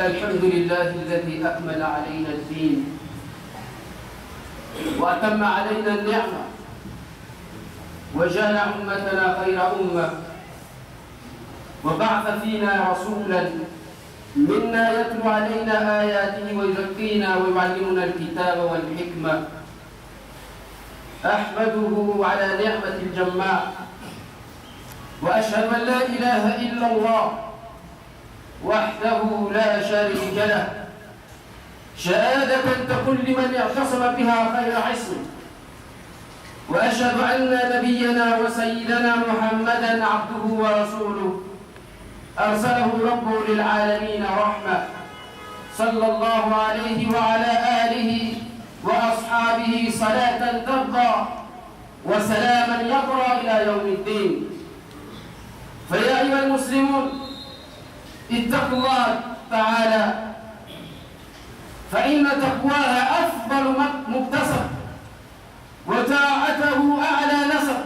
الحمد لله الذي أكمل علينا الدين وأتم علينا النعمة وجعل أمتنا خير أمة وبعث فينا رسولا منا يتلو علينا آياته ويزكينا ويعلمنا الكتاب والحكمة. أحمده على نعمة الجماع وأشهد أن لا إله إلا الله وحده لا شريك له شهادة تكون لمن اعتصم بها خير عصم. وأشهد أن نبينا وسيدنا محمدا عبده ورسوله أرسله ربه للعالمين رحمة، صلى الله عليه وعلى آله وأصحابه صلاة تبقى وسلاما يبرى إلى يوم الدين. فيا أيها المسلمون اتقوا الله تعالى، فإن تقواها أفضل مكتسب وطاعته أعلى نسب.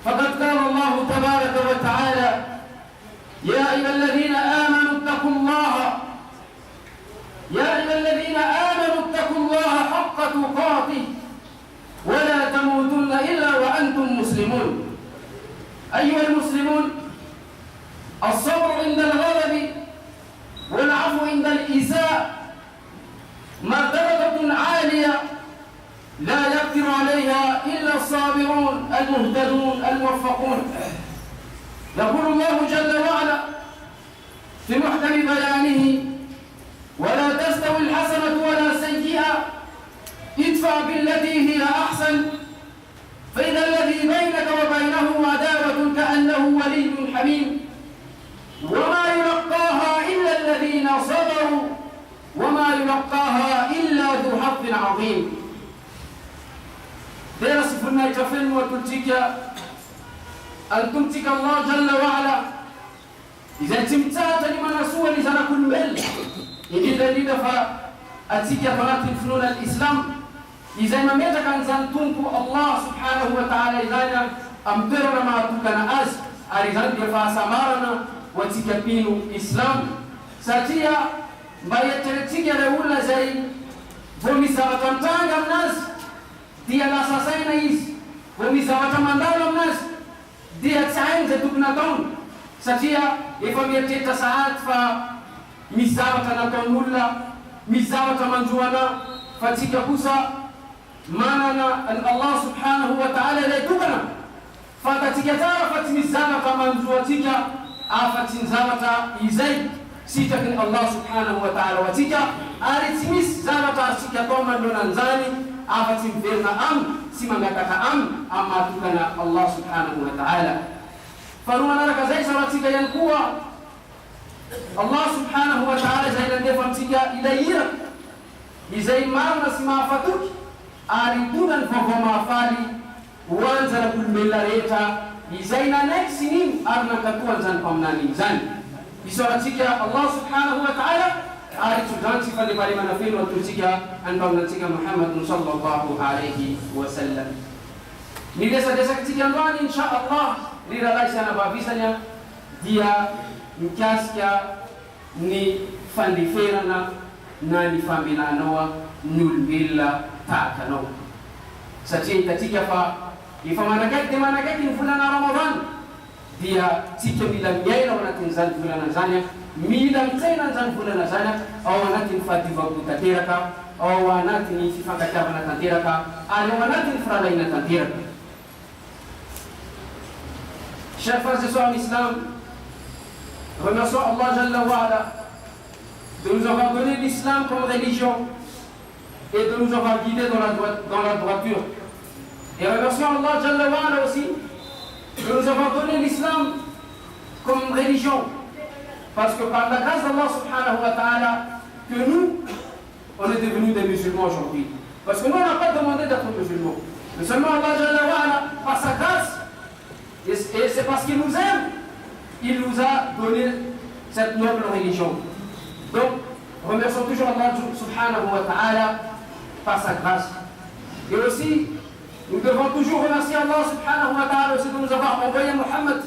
فقد قال الله تبارك وتعالى: يا أيها الذين آمنوا اتقوا الله اتقوا الله حق تقاته ولا تموتن إلا وأنتم مسلمون. أيها المسلمون، الصبر عند الغضب والعفو عند الإيذاء مرتبة عالية لا يقدر عليها إلا الصابرون المهتدون الموفقون. يقول الله جل وعلا في محكم بيانه: ولا تستوي الحسنة ولا السيئة ادفع بالتي هي أحسن فإذا الذي بينك وبينه عداوة كأنه ولي حميم وما يلقاها إلا الذين صبروا وما يلقاها إلا ذو حظ عظيم. درسنا يتفلم وتلتك أن تمتك الله جل وعلا إذا تمتعت لمن رسول لزنا كل مل إذا دفع أتيك فلا تنفنون الإسلام إذا ما ميتك أن زنتمك الله سبحانه وتعالى إذا أمترنا ما تكنا أز أريزان دفع سمارنا وتكبين إسلام ساتيا ما يترتيك لأولا زي ومساوة تنتاج الناس دي الأساسين إيس ومساوة مندال الناس دي تسعين زدوبنا دون ساتيا يفهم يتيت ساعات فمساوة نتون مولا مساوة منجوانا فتيك كوسا ماننا أن الله سبحانه وتعالى ليتوبنا فتتيك تعرفت مساوة منجواتك عافت زامة إزاي سيتك الله سبحانه وتعالى وتيك أريتميس زامة أرسيك توما لننزاني عافت فيرنا سيمانك أما تكنا الله سبحانه وتعالى. فرونا لك زي سواتك ينقوى الله سبحانه وتعالى زي لندفن تيك إلينا إزاي مارنا سما فتوك أريدونا فهما فالي وانزل كل ملاريتا إزاينا نكسنين أرنا كتوان زن قمناني زن بسورتك الله سبحانه وتعالى أريد جانتي فلبالي منافين وترتك أن قمناتك محمد صلى الله عليه وسلم. ندسا دسك تيجان إن شاء الله لرلاي سنة بابيسانيا dia mkiaskia ni fandifirana na ni famila noa nulbilla takano sachi katika fa ifamanakati manakati fulana Ramadan dia tike bila nyaila wanatinzan fulana zanya mila mtena zan fulana zanya au wanatin fativa kutatiraka au wanatin ifaka tabana tatiraka au wanatin frala ina tatiraka. Chers frères et sœurs en islam, remercions Allah Jalla wa Ala de nous avoir donné l'islam comme religion et de nous avoir guidés dans la droiture. Et remercions Allah Jalla wa Ala aussi de nous avoir donné l'islam comme religion. Parce que par la grâce d'Allah subhanahu wa ta'ala que nous, on est devenus des musulmans aujourd'hui. Parce que nous, on n'a pas demandé d'être musulmans. Mais seulement Allah Jalla wa Ala, par sa grâce, et c'est parce qu'il nous aime, il nous a donné cette noble religion. Donc, remercions toujours Allah subhanahu wa ta'ala par sa grâce. Et aussi, nous devons toujours remercier Allah subhanahu wa ta'ala aussi de nous avoir envoyé Muhammad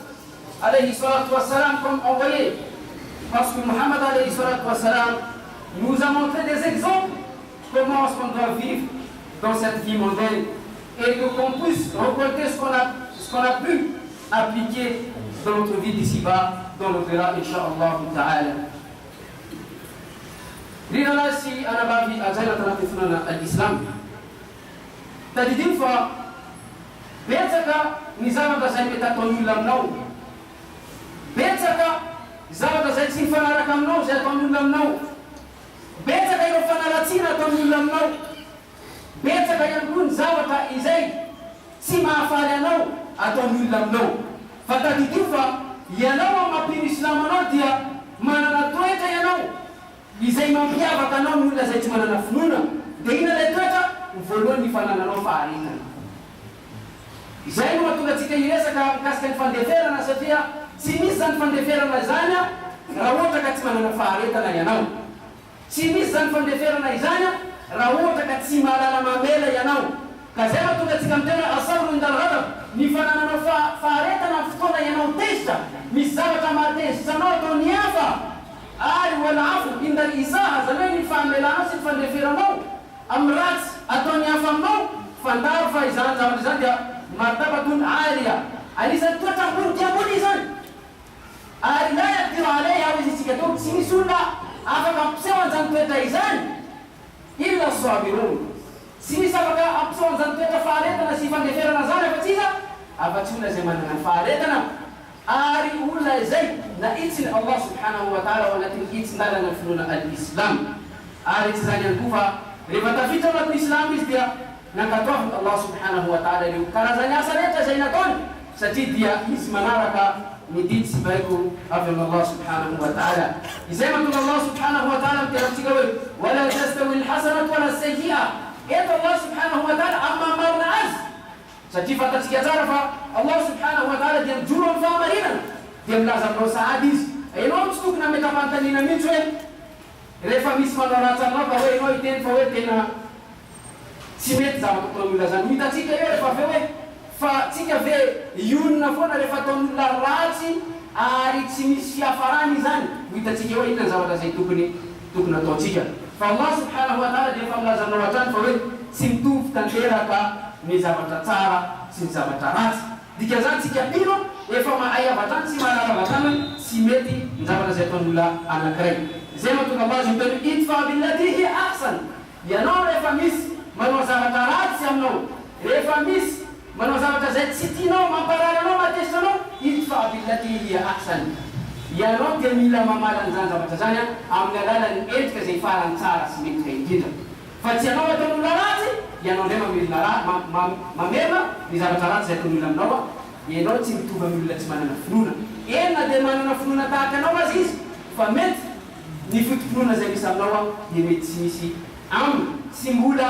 alayhi salatu wa salam comme envoyé. Parce que Muhammad alayhi salatu wa salam nous a montré des exemples comment est-ce qu'on doit vivre dans cette vie mondaine et qu'on puisse récolter ce qu'on a pu appliquer dans notre vie d'ici-bas, dans l'au-delà, Inch'Allah ta'ala. Lina nasi anabavi ajana tanafifuna al-Islam. Tadidin fa betaka nizama da zai betatonu lamnau. Betaka zama da zai sinfanara kamnau zai tonu lamnau. Betaka ilo fanaratina tonu lamnau. Betaka yankun zawata izai sima afalanau atonu lamnau. Fatadidin fa yanau mapini islamanotia manana tueta yanau. Izay mampiavaka anao ny olona zay tsy manana finoana dia ina ilay toetra voalohany nifanananao faharetana. Izay no mahatonga antsika hiresaka mikasika ny fandeferana satria tsy misy zany fandeferana zany raha ohatra ka tsy manana faharetana ianao. Tsy misy zany fandeferana izany raha ohatra ka tsy mahalala mamela ianao. Ka zay mahatonga antsika mitena asabru indal ghadab, ny fanananao faharetana amin'ny fotoana ianao tezitra, misy zavatra mahatezitra anao atao ny hafa. Ari wala afu inda isaha zamani famelana si fandeferanao amrat atoni afamnao fandar fa izan zamani martabatun aliya alisa tuata burja bulizan ari la yaqdir alayha wizisikatum simisula afaka psewan zan tuata izan illa sabirun simisabaka apsewan zan tuata faaletana si fandeferana zana fatiza afatuna zamana faaletana ari ula zai na itsin Allah subhanahu wa ta'ala wala tin ndala na fuluna al-Islam ari tizanya kufa rivata fita na Islam dia na katoa Allah subhanahu wa ta'ala ni karazanya saleta zainaton sati dia ismanaraka ni ditsi baiku afan Allah subhanahu wa ta'ala izema tun Allah subhanahu wa ta'ala mtaratiga wala tastawi al-hasanatu wala as-sayyi'ah eta Allah subhanahu wa ta'ala amma marna az sati fatatiga zarafa Allah subhanahu wa ta'ala dia jurun fa marina dia mlazam no saadis eno stuk na metapantanina mitwe refa mismano ratsano ka we no iten fa we tena simet zama to mlazam mitatika yo fa fe fa tika ve yun na fona refa ton la rati ari simisia farani zan mitatika yo iten zama zai tukuna to tika fa Allah subhanahu wa ta'ala dia fa mlazam no ratan fa we simtuf tantera ka ni zama tsara sin zama tarat dikazan sikapino efa maaya batansi malala batana simeti nzabana zetonula anakrai zema tukabazi mpedu itfa billati hi ahsan yanao efa mis manozama tarat samno efa mis manozama tazet sitino mamparala no matestano itfa billati hi ahsan yanao temila mamala nzanza batazanya amnalala ni etka zefaran tsara simeti kainjida fatiano watonula rati yanao nema milara mamema nizabatarat zetonula mnawa yenao tsy mitovy amin'ny olona tsy manana finoana ena dia manana finoana tahaka anao azy izy fa mety ny fotompinoana zay misy aminao dia mety tsy misy aminy tsy mbola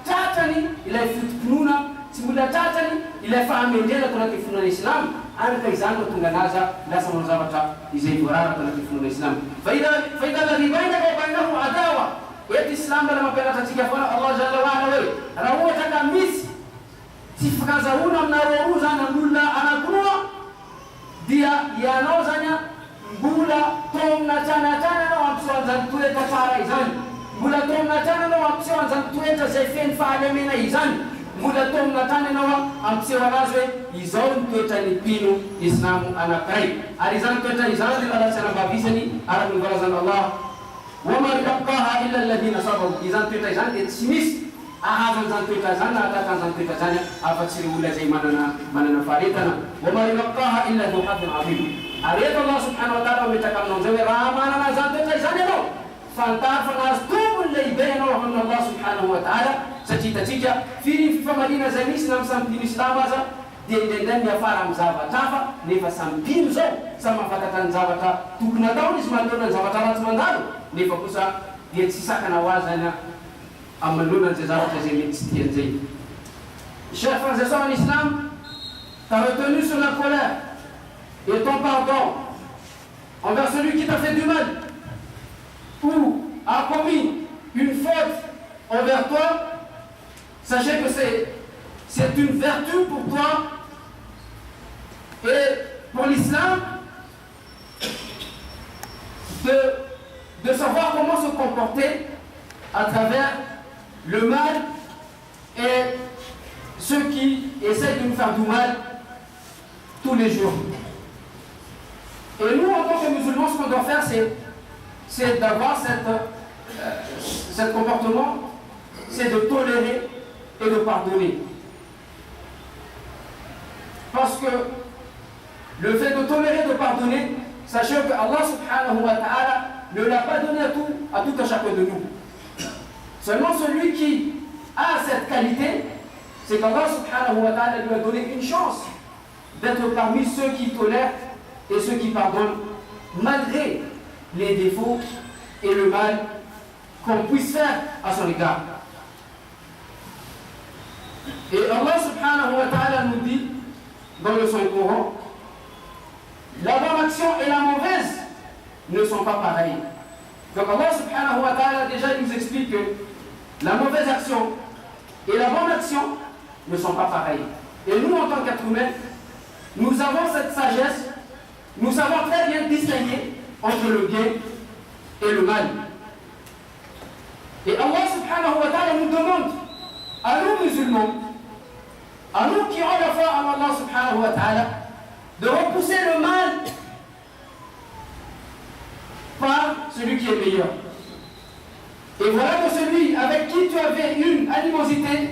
tratrany ilay fotompinoana tsy mbola tratrany ilay fahamendrena tao anaty finoana islam anaka izany no tonga anazy lasa manao zavatra izay voarara tao anaty finoana islam fa idha alladhi bainaka wa bainahu adawa eto islam mbola mampianatra antsika foana Allah jalla wa ala hoe raha ohatra ka misy tsy fikazahona aminareo roa zany amin'olona anakiroa dia ianao zany mbola tomina tranatrana anao ampiseho an'izany toetra tsara izany mbola tomina trana anao ampiseho an'izany toetra zay feny fahalemena izany mbola tomina trana anao ampiseho anazy hoe izao ny toetra ny mpino islamo anankiray ary izany toetra izany raha tsy anambavisany araka ny voalazany Allah wama yulaqaha illa alladhina sabaru izany toetra izany dia tsy misy ahazan zany toetra zany na atakan zany toetra zany afa-tsy ry olona zay manana faharetana wama yulaqaha illa dhu hadin azim ary eto Allah subhanahu wa ta'ala metraka aminao zay hoe raha manana zany toetra izany ianao fantary fa nahazo tombony lehibe ianao amin'ny Allah subhanahu wa ta'ala satria hitatsika firy fifamalina zay misy na misampino islam aza dia indraindray miafara amin'ny zavatra hafa nefa sampino zao samy mahafatatra ny zavatra tokony ataony izy manoloana ny zavatra ratsy mandalo nefa kosa dia tsy sakana ho azy zany amanoloana zay zavatra zay mety tsy tian'izay. Chers frères et sœurs en islam, tu as retenu sur la colère et ton pardon envers celui qui t'a fait du mal ou a commis une faute envers toi, sachez que c'est une vertu pour toi et pour l'islam de savoir comment se comporter à travers le mal et ceux qui essaient de nous faire du mal tous les jours. Et nous, en tant que musulmans, ce qu'on doit faire, c'est d'avoir cet comportement, c'est de tolérer et de pardonner. Parce que le fait de tolérer et de pardonner, sachez que Allah subhanahu wa ta'ala ne l'a pas donné à tout à chacun de nous. Seulement celui qui a cette qualité, c'est qu'Allah subhanahu wa ta'ala lui a donné une chance d'être parmi ceux qui tolèrent et ceux qui pardonnent, malgré les défauts et le mal qu'on puisse faire à son égard. Et Allah subhanahu wa ta'ala nous dit dans le Saint-Coran, la bonne action et la mauvaise ne sont pas pareilles. Donc Allah subhanahu wa ta'ala déjà il nous explique que la mauvaise action et la bonne action ne sont pas pareilles. Et nous, en tant qu'êtres humains, nous avons cette sagesse, nous savons très bien distinguer entre le bien et le mal. Et Allah subhanahu wa ta'ala nous demande, à nous musulmans, à nous qui ont la foi en Allah subhanahu wa ta'ala, de repousser le mal par celui qui est meilleur. Et voilà que celui avec qui tu avais une animosité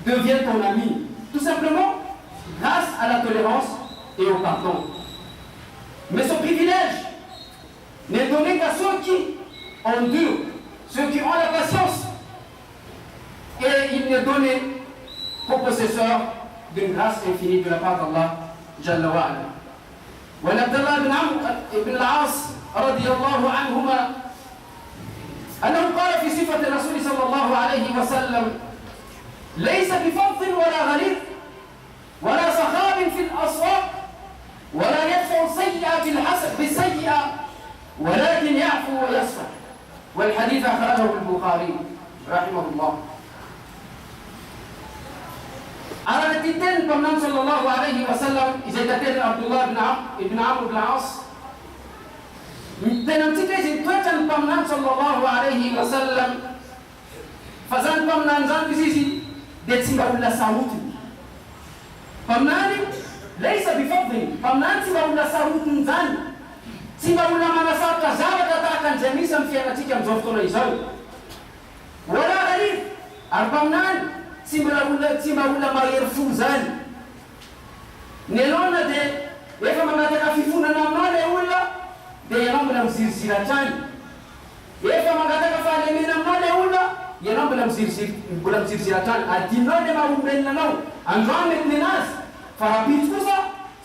devient ton ami. Tout simplement grâce à la tolérance et au pardon. Mais ce privilège n'est donné qu'à ceux qui endurent, ceux qui ont la patience. Et il n'est donné qu'aux possesseurs d'une grâce infinie de la part d'Allah Jalla wa ala. وعن عبد الله بن عمرو بن العاص رضي الله عنهما أنه قال في صفة الرسول صلى الله عليه وسلم: ليس بفظ ولا غليظ ولا صخاب في الأسواق ولا يدفع السيئة بالسيئة ولكن يعفو ويصفح. والحديث أخرجه البخاري رحمه الله. على نتيجتين بمنام صلى الله عليه وسلم إذا كتير عبد الله بن عمرو بن العاص تنمتكي تويتن بمنام صلى الله عليه وسلم فزان بمنام زان بزيزي ديتسيبا ولا ساوتي بمنامي ليس بفضل بمنام تيبا ولا ساوتي زان تيبا ولا مناسات كزارة تاكن جميسا في نتيجة مزوفتنا يزاو ولا غريب البمنام تيبا ولا ما يرفوزان نلونا دي يفهم ما تكافيفونا نامنا ولا دي ينام بلا مزيرزيرتان يفهم ما تكافالمينا منا ولا ينام بلا مزيرزيرتان الدينو دي ما ومنا نو أنجوان من الناس فرابيت كوسا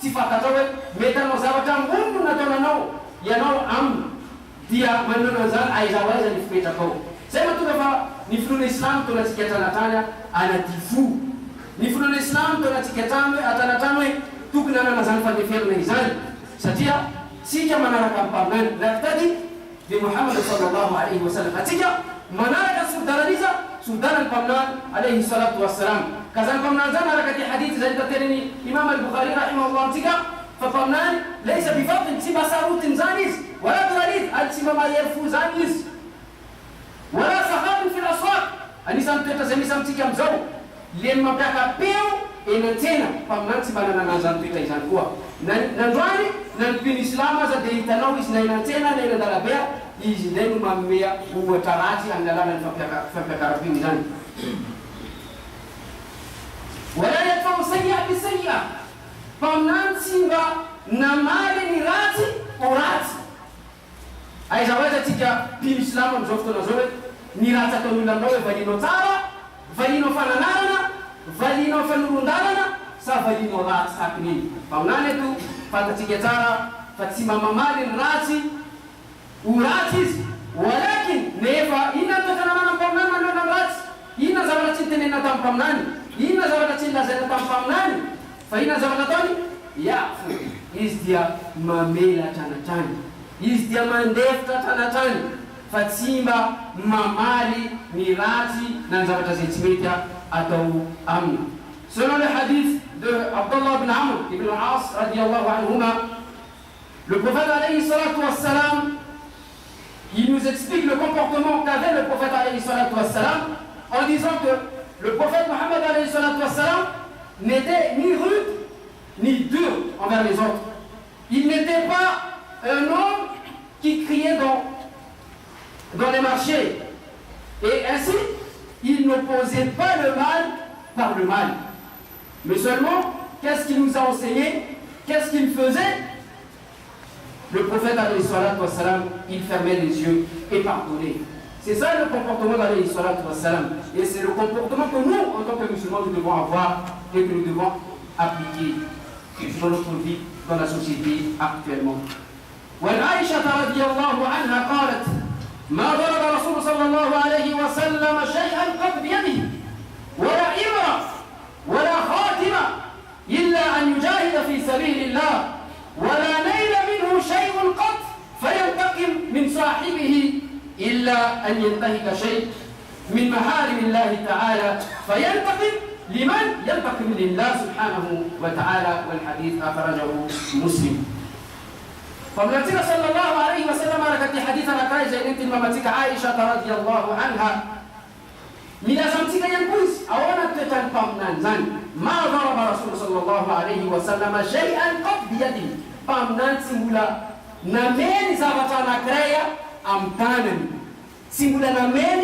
صفات توي ميتان وزارتان وندو نتونا نو ينام أم ديا منو نزال أيزاوازا نفكيتا كو سيما تدفع نفلون الإسلام تونا تكيتا نتانيا أنا تفو نفلون الإسلام تونا تكيتا نتانيا تكنا نزال فنفير نيزال ستيا سيجا منارك أمبارمان نقتدي بمحمد صلى الله عليه وسلم أتيجا منارك سودانيزا سودان البمنان عليه الصلاة والسلام كذا البمنان زان على كتي حديث زي تترني إمام البخاري رحمه الله أتيجا فبمنان ليس بفضل تيبا ساروت زانيز ولا غريب أتيبا ما يرفو زانيز ولا سخاب في الأسواق أنيسان تتزمي سامتيجا مزو لما بيكا بيو إنتينا بمنان تيبا نانازان تيتا إزان كوا نانجواني نانبين إسلاما za deitanaois na inantena na inadalabea izy ndray no mamea ohatra ratsy angalana ny fampiakarapiny zany. Wala yadfau sayyi'a bisayyi'a, mpaminantsy mba namaly ny ratsy ho ratsy. Aiza ho aiza atsika mpino Islama amin'izao fotoana zao hoe ny ratsy ataon'olona aminao hoe valinao tsara, valinao fananarana, valinao fanorondalana sa valinao ratsy hakin'iny. Mpaminany eto fantatsika tsara fa tsy mamamaly ny ratsy ho ratsy izy, walakin nefa inona toetananana mpaminany manana ny ratsy, inona zavatra tsy nitenena tamin'ny mpaminany, inona zavatra tsy nilazaina tamin'ny mpaminany, fa inona zavatra ataony? Iafo, izy dia mamela hatranatrany, izy dia mandefitra hatranatrany, fa tsy mba mamaly ny ratsy na ny zavatra zay tsy mety atao aminy. Selon le hadith de Abdullah ibn Amr ibn al-As radiallahu anhuma, le prophète alayhi salatu wassalam il nous explique le comportement qu'avait le prophète alayhi salatu wassalam, en disant que le prophète Mohammed alayhi salatu wassalam n'était ni rude ni dur envers les autres. Il n'était pas un homme qui criait dans les marchés. Et ainsi, il n'opposait pas le mal par le mal. Mais seulement, qu'est-ce qu'il nous a enseigné? Qu'est-ce qu'il faisait? Le prophète alayhi salatu wassalam, il fermait les yeux et pardonnait. C'est ça le comportement d'alayhi salatu wassalam. Et c'est le comportement que nous, en tant que musulmans, nous devons avoir et que nous devons appliquer dans notre vie, dans la société actuellement. وعائشة رضي الله عنها قالت ما ضرب رسول صلى الله عليه وسلم شيئا قط بيده ولا إبرة ولا خاتمة إلا أن يجاهد في سبيل الله ولا نيل منه شيء قط فينتقم من صاحبه إلا أن ينتهك شيء من محارم الله تعالى فينتقم لمن ينتقم لله سبحانه وتعالى والحديث أخرجه مسلم. فمنتنا صلى الله عليه وسلم على حديثنا كايزة انت ممتك عائشة رضي الله عنها من أزمتك ينقوز أولا تتنقمنا زن ما ضرب رسول صلى الله عليه وسلم شيئا قط بيده فمنان سنقولا نمين زابطانا كريا أمتانا سنقولا نمين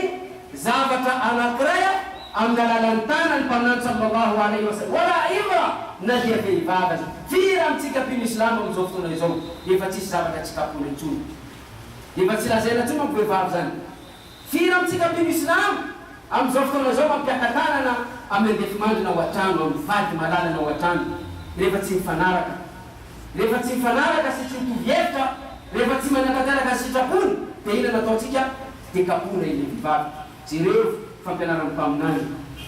زابطانا كريا أمدلالانتانا الفمنان صلى الله عليه وسلم ولا إمرأ نجي في بابا فيرا متك في الإسلام ومزوفتنا يزوم يفتش زابطا تكابون الجون يفتش لازينا تمام في بابا فيرا متك في الإسلام amzoftona zao mampiakatanana amendefimandina watano amfady malalana watano rehefa tsy mifanaraka sy tsy mitovietra rehefa tsy manakataraka sy trapony dia ina nataontsika dekapona ile vivavy jereo fampianarana mpaminany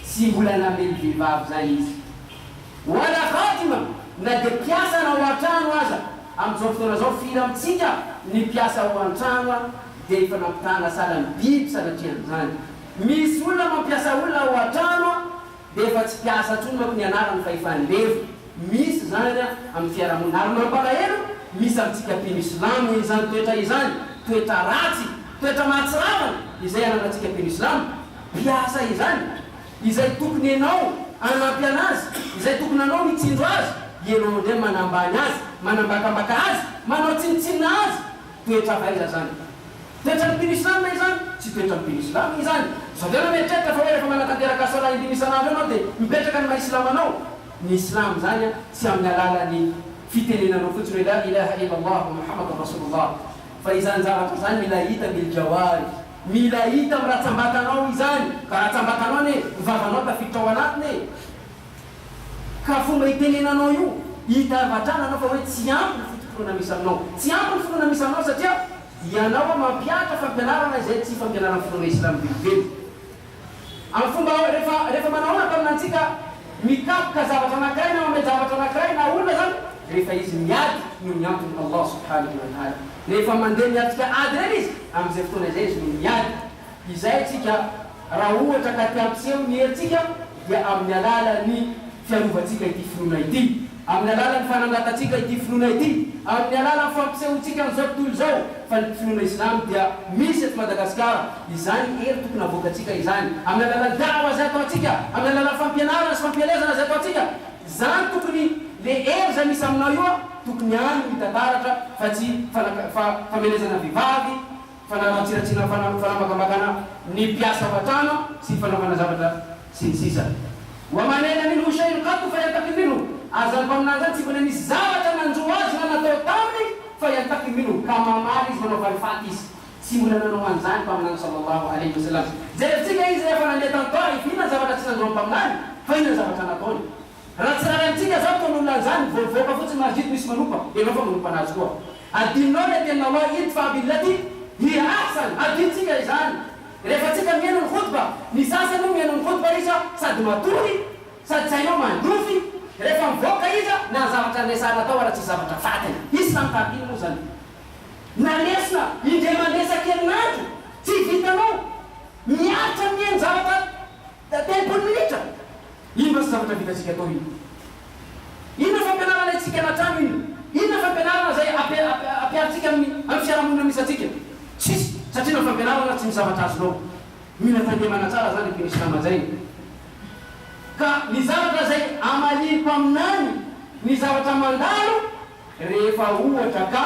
sy mbola namely vivavy zay izy wala khatima na de piasa na watrano aza amizao fotoana zao fira amitsika ny piasa ao an-trano dia efa nampitana sala ny biby sanatria misy olona mampiasa olona ao an-trano dia efa tsy piasa tsony manko ny anarany fa efa nlevo misy zany amin'ny fiarahamonina ary mampalahelo misy amintsika mpino-islamo izany toetra izany toetra ratsy toetra mahatsiravana izay ananatsika mpino-islamo piasa izany izay tokony ianao anampy anazy izay tokony anao mitsindro azy ianao indray manambany azy manambakambaka azy manao tsinitsinina azy toetra vaiza zany toetra ny mpino-islamo izany tsy toetra ny mpino-islamo izany zavena mieritreritra fa hoe rehefa manatanteraka sala indimy isan'andro anao dia mipetraka ny maha-islamanao ny islamo zany tsy amin'ny alalany fitenenanao fotsiny hoe la ilaha illallah muhammadun rasulullah fa izany zavatra zany mila hita biljawary mila hita amin'ny ratsambatanao izany ka ratsambatanao ne vavanao tafiditra ao anatiny ka fomba hitenenanao io hitavatana anao fa hoe tsy ampy ny fitotorana misy aminao tsy ampy ny fotoana misy aminao satria ianao mampiatra fampianarana izay tsy fampianarana fotoana islamo velively amin'ny fomba rehefa manaona taminantsika mikapoka zavatra anankiray na mame zavatra anankiray na olona zany rehefa izy miady no miantony Allah subhanahu wa ta'ala rehefa mandeha miatrika ady reny izy amin'izay fotoana izay izy no miady izay tsika raha ohatra ka tiampiseho ny herintsika dia amin'ny alalany fiarovantsika ity finoana ity amin'ny alalany fanangatatsika ity finoana ity amin'ny alalany fampisehotsika n'izao tontolo zao fa ny finoana islamo dia misy eto Madagasikara izany hery tokony avoakatsika izany amin'ny alalany dawa zay ataotsika amin'ny alalany fampianarana sy fampielezana zay ataotsika zany tokony le hery zay misy aminao io tokony any mitataratra fa tsy famelezana vivavy fanamatsiratsina fanamagambagana ny piasa vatano sy fanaovana zavatra sinisisa wamanena minhu shay'un qattu fayantakim minhu azal paminanzany tsy mbola misy zavatra nanjoa azy na natao taminy fa yantakim minhu ka mamaly izy manao valifaty izy tsy mbola nanao an'izany mpaminany sallallahu alayhi wa sallam jeretsika izy rehefa nandeha tan-toary inona zavatra tsy nanjoa mpaminany fa inona zavatra nataony raha tsy raha antsika zao ton'olona zany voavoaka fotsiny masjidy misy manompa ianao fa manompa anazy koa adinao le tena Allah idfa billati hiya ahsan adintsika izany rehefa tsika mihaino ny khutba ny sasany io mihaino ny khutba iza sady matory sady tsainao mandrofy rehefa mivoaka iza na zavatra nesana atao ara tsy zavatra fatiny izy samtakiny moa zany na lesina indray mandresaky herinandro tsy vitanao miatra mihaino zavatra telopolo minitra ino ma sy zavatra vitatsika atao ino inona fampianarana atsika anatrano ino inona fampianarana zay ampiaritsika amin'ny fiarahamonina misy atsika tsisy tsy ny zavatra azonao mila tandemana tsara zany ny Islama zay ka ny zavatra zay amaliko aminany ny zavatra mandalo rehefa ohatra ka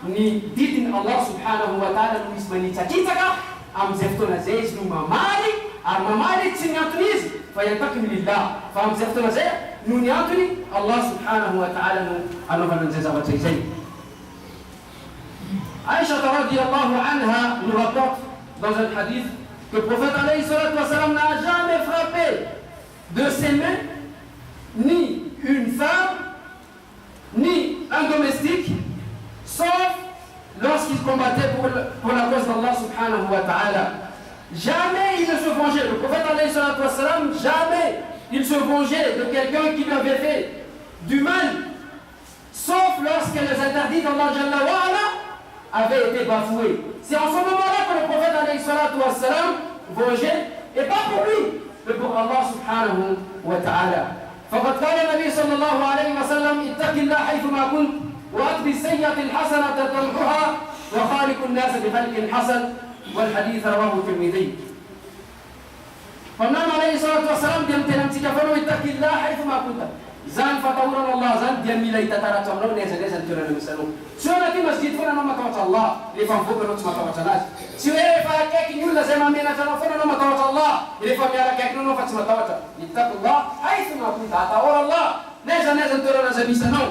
ny didiny Allah subhanahu wa ta'ala no misy manitsakitsaka amin'izay fotoana zay izy no mamaly ary mamaly tsy ny antony izy fa yantaky lillah fa amin'izay fotoana zay no ny antony Allah subhanahu wa ta'ala no anaovana an'izay zavatra izay. Aïcha radiyallahu anha nous rapporte dans un hadith que le prophète alayhi salatu wa salam n'a jamais frappé de ses mains ni une femme ni un domestique sauf lorsqu'il combattait pour la cause d'Allah subhanahu wa ta'ala. Jamais il ne se vengeait. Le prophète alayhi salatu wa salam, jamais il se vengeait de quelqu'un qui lui avait fait du mal, sauf lorsque les interdits d'Allah Jalla wa Ala avaient été bafoués. C'est en ce moment-là que le prophète alayhi salatu wa salam vengeait, et pas pour lui, mais pour Allah subhanahu wa ta'ala. فقد قال النبي صلى الله عليه وسلم اتق الله حيثما كنت واتبع السيئة الحسنة تمحها وخالق الناس بخلق حسن والحديث رواه الترمذي. فالنبي عليه الصلاة والسلام يمتلك كفروا اتق الله حيثما كنت زان فتورنا الله زان ديامي لا يتتارى تمرون نيزا ترى نمسلون سورة مسجد فنا نما توجه الله لفهم فوق نوت ما توجه ناس سورة فاكك نيولا زي ما مينا فنا نما توجه الله لفهم يا ركك نو فات ما توجه اتق الله حيثما كنت أتور الله نيزا ترى ناس بيسنون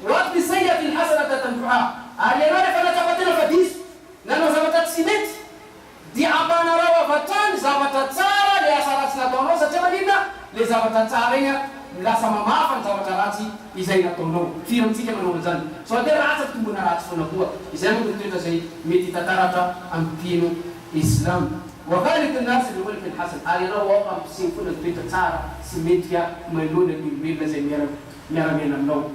وقت السيئة الحسنة تمحها أرينا فلا تفتنا فديس نانو زبطت سيمت دي أبانا روا فتان زبطت سارة لأسارتنا تونو ستمالينا لزبطت سارة lasa mamafa ny zavatra ratsy izay nataonao firantsika manao an'izany so de ratsy tombona ratsy foana koa izay moa toetra zay mety tataratra ampino islam وخالق الناس بخلق حسن ary ianao ao ampisigny foana toetra tsara sy metrika manoloana ny olombelona zay miara-miana aminao.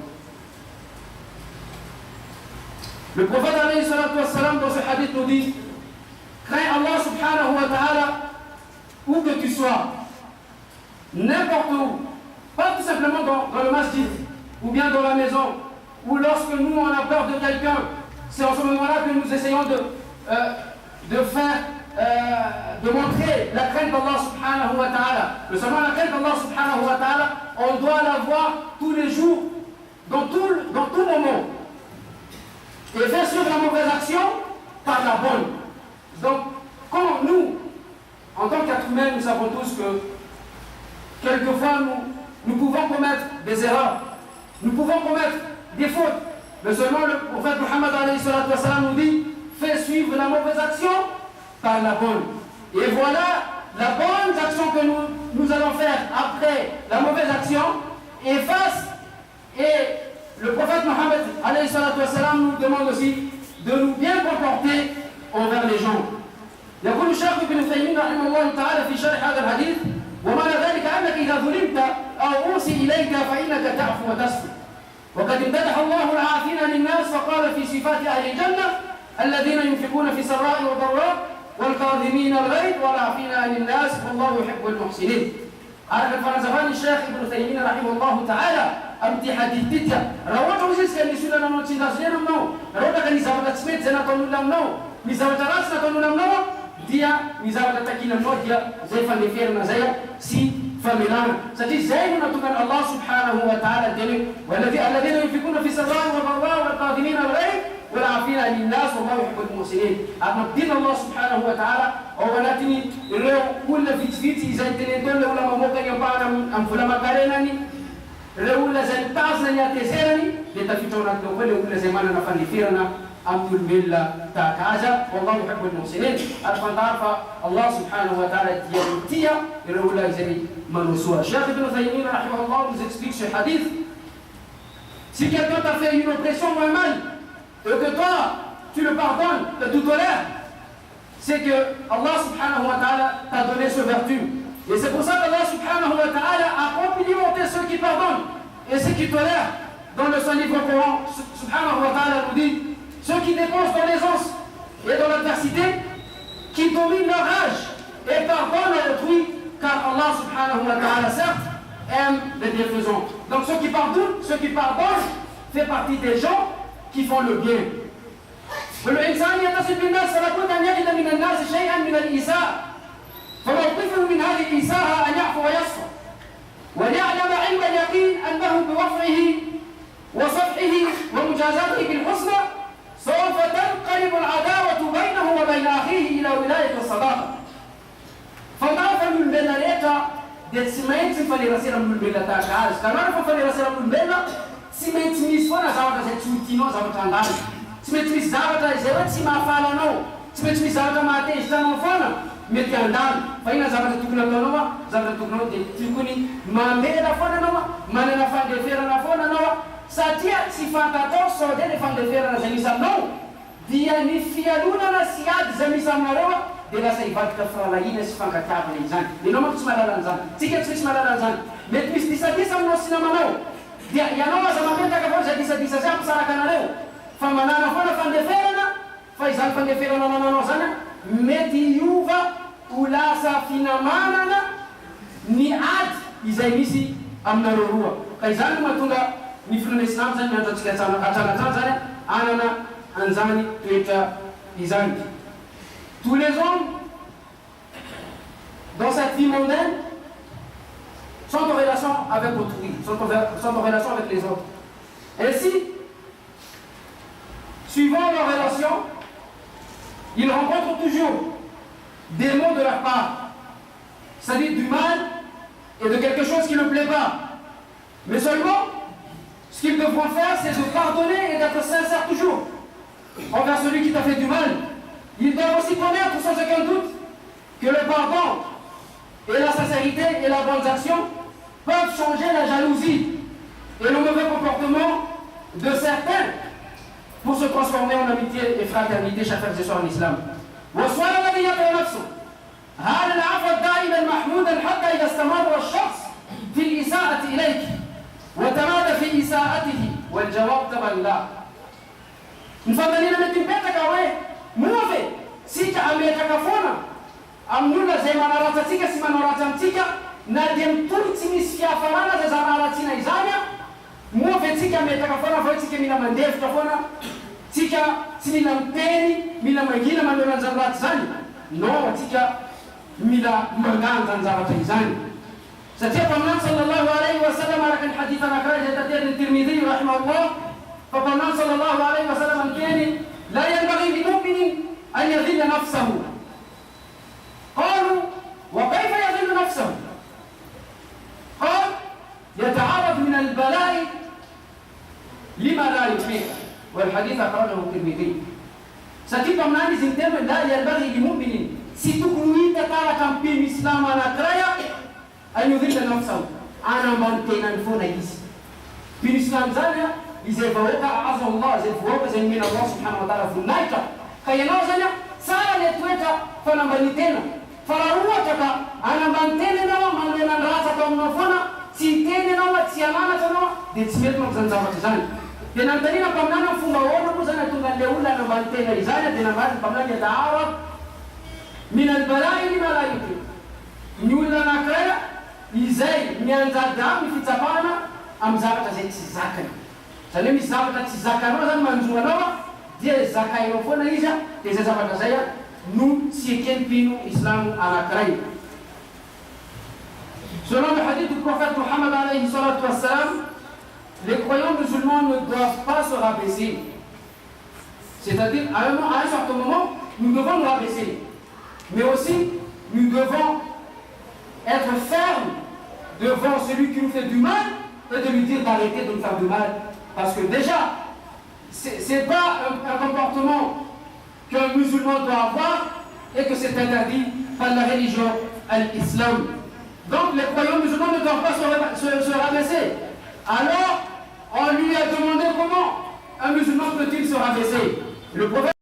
Le prophète alayhi salatu wassalam dans ce hadith nous dit crains Allah subhanahu wa ta'ala où que tu sois, n'importe où, pas tout simplement dans le masjid ou bien dans la maison ou lorsque nous on a peur de quelqu'un. C'est en ce moment-là que nous essayons de montrer la crainte d'Allah subhanahu wa ta'ala. Mais seulement la crainte d'Allah subhanahu wa ta'ala, on doit la voir tous les jours, dans tout moment. Et faire suivre la mauvaise action par la bonne. Donc, quand nous, en tant qu'êtres humains, nous savons tous que quelquefois nous pouvons commettre des erreurs, nous pouvons commettre des fautes. Mais seulement le prophète Muhammad alayhi salatu wa salam nous dit fais suivre la mauvaise action par la bonne. Et voilà la bonne action que nous allons faire après la mauvaise action, efface. Et le prophète Muhammad alayhi salatu wa salam nous demande aussi de nous bien comporter envers les gens. يقول الشيخ ابن تيمية رحمه الله تعالى في شرح هذا الحديث ومعنى ذلك أنك إذا ظلمت أو أوصي إليك فإنك تعفو وتصفي. وقد امتدح الله العافين للناس فقال في صفات أهل الجنة الذين ينفقون في سراء وضراء والكاظمين الغيظ والعافين عن الناس والله يحب المحسنين. عارف الفلسفان الشيخ ابن تيمية رحمه الله تعالى أمتي حديثتك روته وزيز كان يسول لنا نوتين داسلين منو روته كان يزاوة تسميت زينا طنولا منو يزاوة راسنا طنولا منو ديا يزاوة تكينا منو ديا زي فالنفيرنا زي سي فمنان ستي زي نتوكل الله سبحانه وتعالى الدين والذين ينفقون في سراء وضراء والقادمين الغيظ والعافين عن الناس والله يحب المحسنين. أما الدين الله سبحانه وتعالى هو ناتني لو كل فيتي زي تنين ولا ما ممكن ينفعنا أم فلما قالناني لو لا زي تعزنا يتسيرني لتفتونا الدول ولا زي ما أنا نفني فيرنا أم الملة تاكاجا والله يحب المحسنين. أرفع تعرف الله سبحانه وتعالى يمتيا لو لا زي ما نسوا. الشيخ ابن تيمية رحمه الله nous explique ce hadith. Si quelqu'un t'a fait une oppression ou un mal et que toi, tu le pardonnes, que tu tolères, c'est que Allah subhanahu wa ta'ala t'a donné ce vertu. Et c'est pour ça qu'Allah subhanahu wa ta'ala a complimenté ceux qui pardonnent et ceux qui tolèrent. Dans le Saint livre Coran, subhanahu wa ta'ala nous dit ceux qui dépensent dans l'aisance et dans l'adversité, qui dominent leur âge et pardonnent à autrui, car Allah subhanahu wa ta'ala, certes, aime les bienfaisants. Donc ceux qui pardonnent fait partie des gens qui font le bien. كل إنسان يتصل بالناس فلا بد أن يجد من الناس شيئا من الإيذاء، فموقفه من هذه الإيذاء أن يعفو ويصفح، وليعلم علم اليقين أنه بوفعه وصفحه ومجازاته بالحسنى سوف تنقلب العداوة بينه وبين أخيه إلى ولاية الصداقة. فما فمن بلاليتا دي سمعت فليرسل من بلالتا كارس كمان فليرسل من بلالتا سمعت ميسونا زاوتا زيتوتينو زاوتا عندان سمعت ميس زاوتا زيوت سما فالانو سمعت ميس زاوتا ماتي استانو فانا ميتي عندان فإن زاوتا تكنا تونوا زاوتا تكنا تكوني ما ميلا فانا نوا ما نفان دي فيرنا فانا نوا ساتيا سفاتا تو سودي نفان دي فيرنا زميسا نو ديا نفيالونا نسياد زميسا مروا dela sa ivadika fahalahina sy fankatiavana izany. Ianao manko tsy mahalala an'izany, tsika tsy mahalala an'izany. Mety misy disadisa aminao sy namanao. Dia ianao aza mametaka foana izay disadisa zay ampisaraka anareo. Fa manana foana fandeferana, fa izany fandeferana nananao zany mety hiova ho lasa finamanana ny ady izay misy aminareo roa. Ka izany no mahatonga ny firenena Islamo zany miandro antsika hatranatrany zany anana an'izany toetra izany. Tous les hommes, dans cette vie mondaine, sont en relation avec autrui, sont en relation avec les autres. Ainsi, suivant leur relation, ils rencontrent toujours des mots de leur part, c'est-à-dire du mal et de quelque chose qui ne plaît pas. Mais seulement, ce qu'ils devront faire, c'est de pardonner et d'être sincères toujours envers celui qui t'a fait du mal. Ils doivent aussi connaître sans aucun doute que le pardon et la sincérité et la bonne action peuvent changer la jalousie et le mauvais comportement de certains pour se transformer en amitié et fraternité, chers frères et sœurs en islam. والسؤال الذي يطرح نفسه هل العفو دائما محمودا حتى إذا استمر الشخص في الإساءة إليك وتمادى في إساءته؟ والجواب طبعا لا. مفضلين من تنبيتك أوي muove sika ametaka fona amnuna zay manaratsika sy manaratsy amitsika na dia mitolo tsy misy fiafarana zay zanaratsiana izany muove tsika ametaka fona fa tsika mila mandevitra fona tsika tsy mila miteny mila mangina manao an'izany ratsy zany non tsika mila manganja ny zavatra izany satria mpaminany sallallahu alayhi wa sallam araka ny hadith anakray zay tateriny Tirmidhi rahimahullah fa mpaminany sallallahu alayhi wa sallam anteny لا ينبغي لمؤمن أن يذل نفسه. قالوا وكيف يذل نفسه؟ قال يتعرض من البلاء لما لا يطيق، والحديث أخرجه الترمذي. ستيبقى من هذه الزنتين لا ينبغي لمؤمن ستكوني تتارك في الإسلام على كرايا أن يذل نفسه. أنا منتين أنفونا يس في الإسلام زانيا إذا فوق أعظم الله إذا فوق زي من الله سبحانه وتعالى في النايكا كي نوزنا سارة نتويتا فنبنيتنا فراروتك أنا بنتين نوا من لنا راسك ومنفنا سيتين نوا تسيامانا نوا دي تسميت مكزن زاوة زاني دينا بمنا فما ورنا مزنا تنغليولا نبنتين إزانا دينا بمنا يتعارض من البلاء لما لا يمكن نيولا نكرا إزاي ميانزا دام في تبانا أمزاوة زي تسيزاكنا zany misy zavatra tsy zakanao zany manjoanao dia zakainao foana izy dia izay zavatra zay no tsy ekempino islamo anankiray. Selon le hadith du prophète Mohammed alayhi salatu wassalam, les croyants musulmans ne doivent pas se rabaisser. C'est-à-dire, à un certain moment, nous devons nous rabaisser. Mais aussi, nous devons être fermes devant celui qui nous fait du mal et de lui dire d'arrêter de nous faire du mal. Parce que déjà, ce n'est pas un comportement qu'un musulman doit avoir et que c'est interdit par la religion al-Islam. Donc les croyants musulmans ne doivent pas se rabaisser. Alors, on lui a demandé comment un musulman peut-il se rabaisser. Le prophète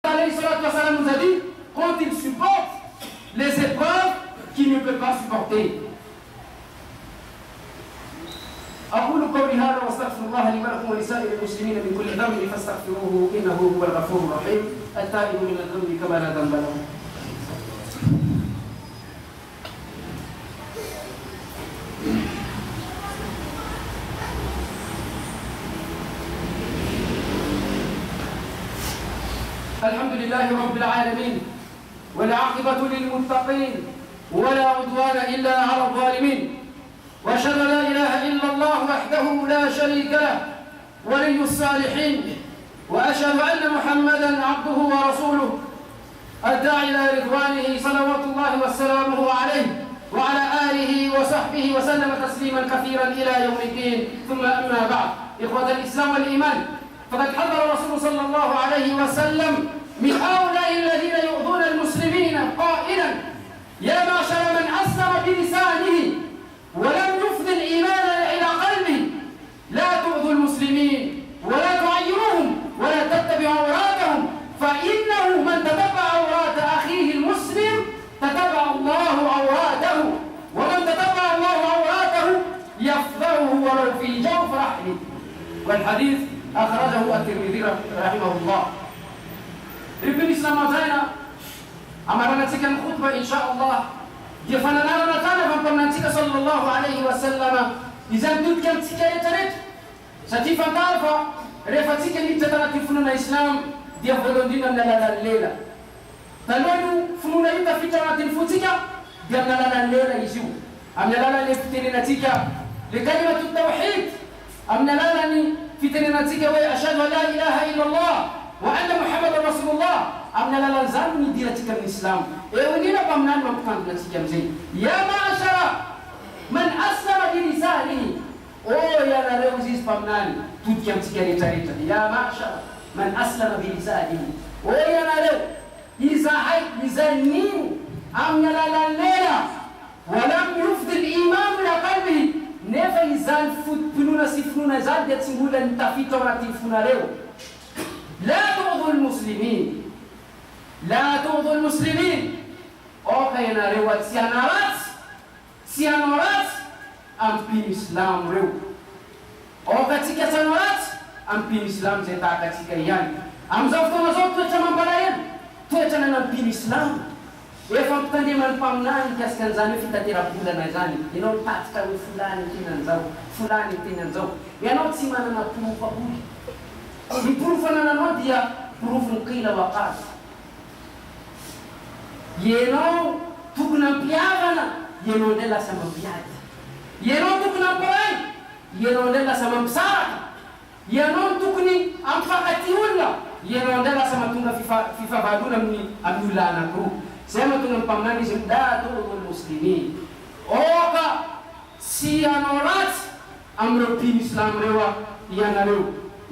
nous a dit, quand il supporte les épreuves qu'il ne peut pas supporter. أقول قولي هذا واستغفر الله لي ولكم ولسائر المسلمين من كل ذنب فاستغفروه إنه هو الغفور الرحيم التائب من الذنب كما لا ذنب له. لله رب العالمين والعاقبة للمتقين ولا عدوان إلا على الظالمين، وأشهد أن لا إله إلا الله وحده لا شريك له ولي الصالحين، وأشهد أن محمدا عبده ورسوله الداعي إلى رضوانه صلوات الله وسلامه عليه وعلى آله وصحبه وسلم تسليما كثيرا إلى يوم الدين. ثم أما بعد، إخوة الإسلام والإيمان، فقد حذر الرسول صلى الله عليه وسلم من هؤلاء الذين يؤذون المسلمين قائلا: يا معشر من أسلم بلسانه ولم يفض الإيمان إلى قلبه لا تؤذوا المسلمين ولا تعيروهم ولا تتبعوا عوراتهم، فإنه من تتبع عورات أخيه المسلم تتبع الله عوراته، ومن تتبع الله عوراته يفضحه ولو في جوف رحمه. والحديث أخرجه الترمذي رحمه الله. Ibn Islam Zaina amarana tika khutba insha Allah jefanana na tana pampamnatika sallallahu alayhi wasallam izan tutkan tika etaret satifa tarfa refatika ni tataratifu na Islam dia volondina na lela talonu fununa ita fitana tilfutika dia na lela isu amnalala ni fitina tika likalimatu tauhid amnalala ni fitina tika wa ashhadu la ilaha illa Allah وأن محمد رسول الله أمنا لا نزال من دينتك الإسلام. ونينا بمنان مكان دينتك زين. يا معشر من أسلم بلسانه. يا نروزيس بمنان توديم تكاني تاريتا. يا معشر من أسلم بلسانه. يا نرو إذا هاي لسانين أمنا لا نيلا ولم يفض الإيمان إلى قلبه. نفى إنسان فنون سفنون زاد يتسمولا نتفيت ونتفون له. لا تؤذوا المسلمين لا تؤذوا المسلمين. أوكينا روات سيانورات أمبين إسلام رو أوكاتيكا سيانورات أمبين إسلام زيتا كاتيكا يان أمزوفتو مزوفتو تشمان بلاين تشمان أمبين إسلام يفهم تندي من پامنان كاسكن زاني في تاتيرا بولا نزاني ينو تاتكا وفلان تينانزو فلان تينانزو ينو تسيمانا نبوه فبولي ni prufana na nodia prufun qila wa qas yeno tukna piavana yeno dela sama piada yeno tukna porai yeno dela sama msara yeno tukni amfakatiula yeno dela sama tunga fifa baduna mni abdulana kru sema tunga pamnani simda tulul muslimin oka sianorat amro pin islam rewa yanalo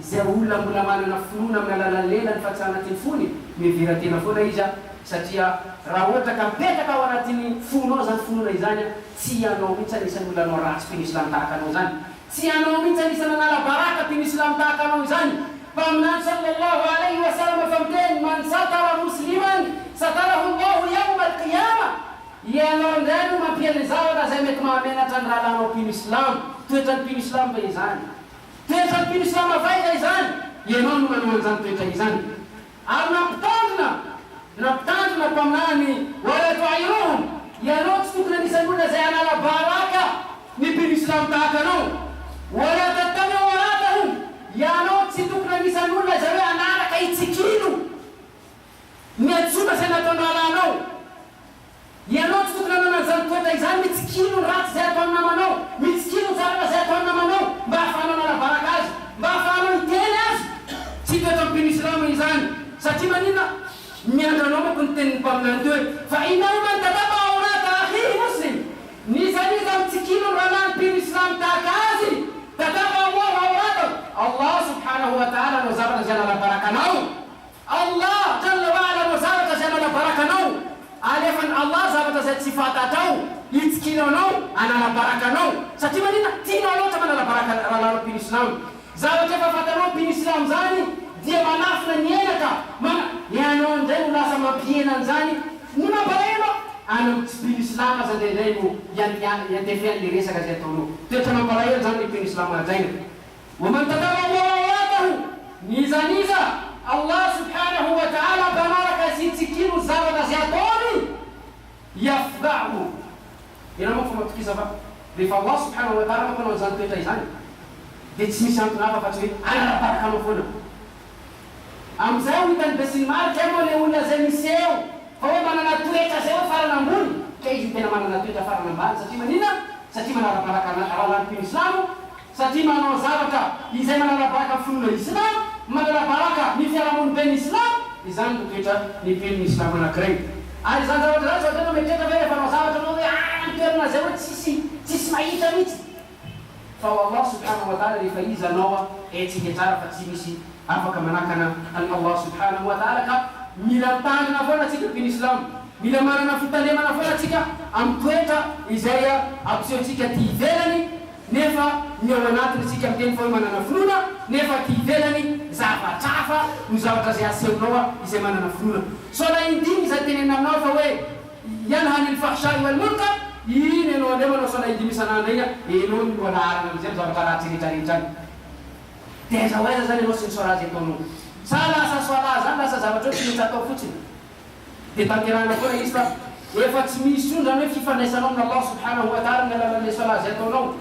Zewula mulamana na fununa mnalala lela nfatana tifuni miviratina funa ija satia rawota kampeta kawanatini funo za fununa izanya siano mitsa nisanula no ras pin Islam takano zani siano mitsa nisanala baraka pin Islam takano zani pamna sallallahu alaihi wasallam famten man satara musliman satarahu Allah yawm al-qiyamah yano ndenu mapiele zao na zemet maamena tanrala no pin Islam tuetan pin Islam bezani Tesa pin Islam faida izan yenon manwanzan teta izan nabtandna pamnani wala tu'iruhum yenon stukna nisanuna zayana la baraka ni pin Islam takano wala tattabi'u waratahum yenon stukna nisanuna zayana ala kaitikilu netsuna sana tonalano yenon stukna nanzan teta izan mitkilu rat zayatonna mano mitkilu zara zayatonna mano bafana la barakaz bafana tenas sito pin Islam izan satimanina mianda no kunten pamnando fa inna man tataba awrata akhi muslim nizani zam tikilu ranan pin Islam takazi tataba Allah awrata Allah subhanahu wa ta'ala wazara jalla barakanau Allah jalla wa ala wazara jalla barakanau alifan Allah zabata sifatatau itkilu no ana barakanau satimanina tino lo tamana la baraka ala pin Islam zawa tefa fatano pin Islam zani dia manafna nienaka mana yano ndenu la sama piena zani nima baleno anu pin Islam za ndenu yan defend diresa ka zetono tetana balaya zani pin Islam zani waman tadaba Allahu niza Allah subhanahu wa ta'ala baraka sitikiru zawa da zatoni yafdahu ina mafuma tukisaba bifa Allah subhanahu wa ta'ala kono zanto taizani detsimi santo napa fatwe ana baraka no fono am'izay hitany besinmarika moa le olona zay misy eo fa hoe manana toetra zay hoe farana ambony ka izy tena manana toetra farana ambany satria manina satria manarabaraka rahalampino islamo satria manao zavatra izay manarabaraka finoana islamo manarabaraka ny fiarahamony be ny islamo izany no toetra ny peniny islamo anankiray ary zany zavatra zany tena metreta hoe rehefa manao zavatra anao hoe toerana zay hoe tsisy mahita mihitsy fa Allah subhanahu wa ta'ala rehefa izy anao etsika tsara fa tsy misy afaka manakana an Allah subhanahu wa ta'ala ka mila mitandrina foana atsika piny islam mila manana fitandremana foana atsika amin'ny toetra izay ampisehotsika ty ivelany nefa ny ao anatiny tsika miteny fa hoe manana finoana nefa ty ivelany zavatrafa no zavatra zay asehonao izay manana finoana sola indimy zay tenena aminao fa hoe yanhani al-fahsha'i wal munkar iny anao andreo manao sola indimy isan'andro igny enao no anaharana amizay zavatra ratsy rehetrarehetrany teza hoaiza zany anao sy ny sorazy ataonao sa lasa soala zany lasa zavatra hoe tsy mitsy atao fotsiny de tanterana foana izy fa efa tsy misy io zany hoe fifandraisanao amin'ny Allah subhanahu wa ta'ala ny alalan'le soalazy ataonao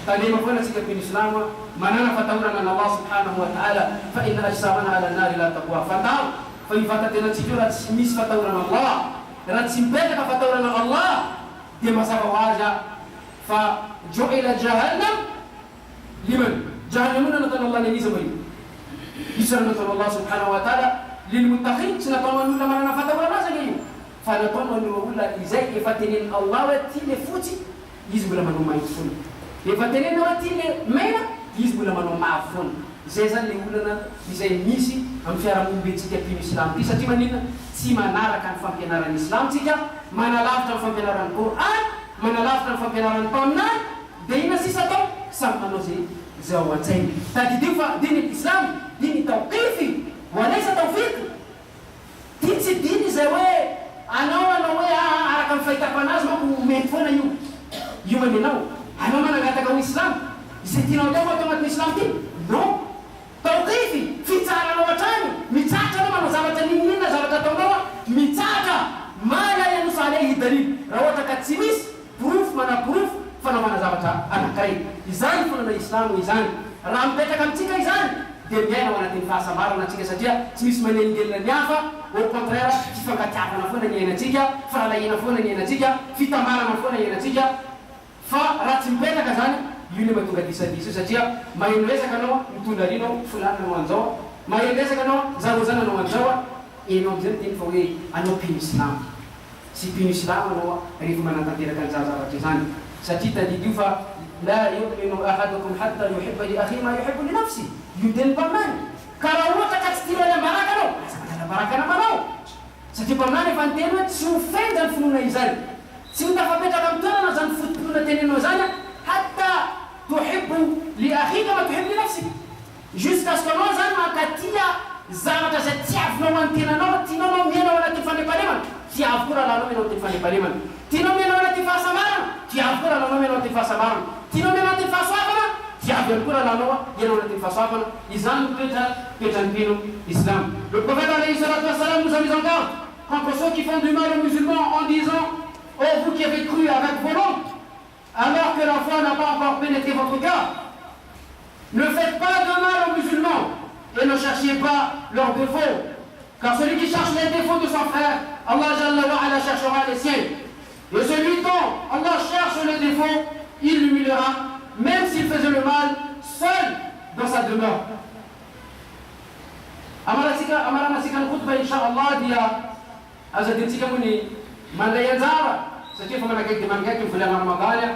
tanema foana tsika piny islamo manana fatahorana an Allah subhanahu wa ta'ala fa inna ajsamana ala nari la taqwa fatao fa ivatatenatsika io raha tsy misy fatahorana Allah raha tsy mipetraka fatahorana Allah de mazava ho azy fa ju'ila jahannam liman jahannamuna nataony Allah neniza mo io isy raha nataony Allah subhanahu wa ta'ala lilmuttaqin tsy nataony olona manana fatahorana azy io fa nataony olona izay efa teneny Allah hoe ty le fotsy izy mbola manao mainty foana efa teneny hoe ty le mena izy mbola manao mavo foana zay zany le olana izay misy amin'ny fiarahamonbentsika pino islam ty satria manina tsy manaraka ny fampianaran'ny islam tsika manalavitra ny fampianaran'ny Qur'an manalavitra ny fampianaran'ny taminany de ina sisa atao samy manao zay ao an-tsainy tadidio fa diny islam diny tawqifi walaysa tawfiq ty tsy diny zay hoe anao hoe araka ny fahitako anazy manko mety foana io manenao anao manangataka ho islam izay tianao atao atao agnatin'ny islam ty non tawqifi fitsaranao hatrany mitsatra anao manao zavatra ninina zavatra ataonao mitsatra mala yanusa alayhi dalil raha ohatra ka tsy misy proof mana proof fanaovana zavatra anankiray izany fonana islamo izany raha mipetraka amitsika izany de miaina ao anatin'ny fahasambarana atsika satria tsy misy manengelina ny hafa au contraire fifankatiavana foana ny ainatsika fahalahina foana ny ainatsika fitambarana foana ny ainatsika fa raha tsy mipetraka zany io ne mahatonga disadisa satria maheno resaka anao mitondra rinao fulana anao anjao maheno resaka anao zarozana anao anjao enao amizay teny fa hoe anao pino islam sy pino islam anao rehefa manatanteraka ny zavatra zany satria tadidio fa la yuminu ahadukum hatta yuhibba li akhihi ma yuhibbu li nafsi io teny mpaminany ka raha ohatra ka tsy tianao le baraka anao aza manala baraka namanao satria mpaminany efa nyteny hoe tsy ofenja ny finoana izany tsy mitafapetraka amin'ny toerana zany fotompinona tenenao zany hatta tuhibbu li akhika ma tuhibbu li nafsi jusqu'à ce que anao zany mankatia zavatra zay tiavinao antenanao tianao mienao anatin'ny fanepanemana tiavo koa raha lanao mienao anatin'ny fanepanemana tianao mienao anatin'ny fahasambarana tiavo koa raha lanao mienao anatin'ny fahasambarana tianao mienao anatin'ny fahasoavana tiavo ihany koa raha lanao mienao anatin'ny fahasoavana izany toetrany pino islam. Le prophète alayhi salatu wassalam nous a mis en garde contre ceux qui font du mal aux musulmans en disant oh vous qui avez cru avec vos langues alors que la foi n'a pas encore pénétré votre cœur, ne faites pas de mal aux musulmans et ne cherchez pas leurs défauts, car celui qui cherche les défauts de son frère, Allah Jalla wa Ala cherchera les siens. Et celui dont Allah cherche les défauts, il l'humiliera, même s'il faisait le mal seul dans sa demeure. Amarana sikan khutba inshallah dia azadirtsika moni mandray anjara satria fa manakaiky manakaiky volana Ramadana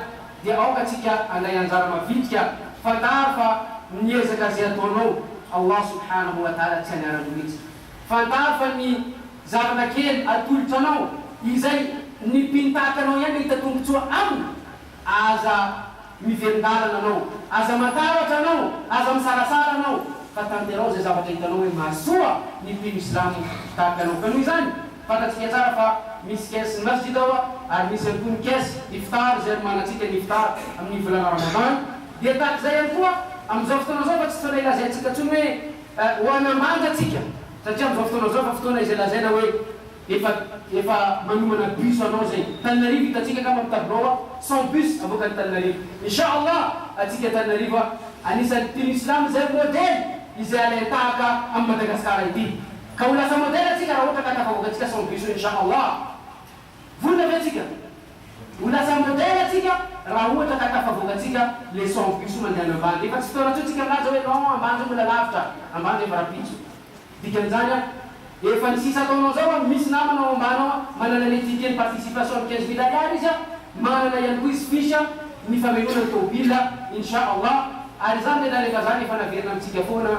dia aoka tsika andray anjara mavitrika fantara fa niezaka zay ataonao Allah subhanahu wa ta'ala tsy aniarany mihitsy fantara fa ny zavatra kely atolotranao izay ny pintakanao ihany hita tombotsoa aminy aza mivelondalana anao aza mataratra anao aza misarasara anao fa tanterao zay zavatra hitanao hoe mahasoa ny pino islamo tahaka anao ka noho izany fantatsika tsara fa misy kesy masjid ao ary misy ihany koa ny kesy iftar zay manatsika ny iftar amin'ny volana Ramadan dia tahaka zay ihany koa amin'izao fotoana zao fa tsy fotoana ilazaintsika ntsony hoe hoanamanga atsika satria amin'izao fotoana zao fa fotoana izay lazaina hoe efa manomana bus anao zay Tananarivo hitatsika kama amin'ny tableau sans bus avoaka ny Tananarivo inshallah atsika Tananarivo anisan'ny pino islam zay modèle izaletaka am Madagascar ity ka olasa modèle atsika raha ohatra ka tafavogatsika sans piso inchallah volona atsika olasa modèle atsika raha ohatra ka tafavogatsika le sans piso mandeha ambany efa tsy fotoana tsika milaza hoe non ambany mbola lavitra ambany efa rapitso dikan'izany efa ny sisa taonao zao misy namanao ambanao manana le ticket de participation 15 000 ariary izy manana ihany koa izy fisha ny famelona ny tôbila inchallah ary zany tena rehefa zany efa naverina amitsika foana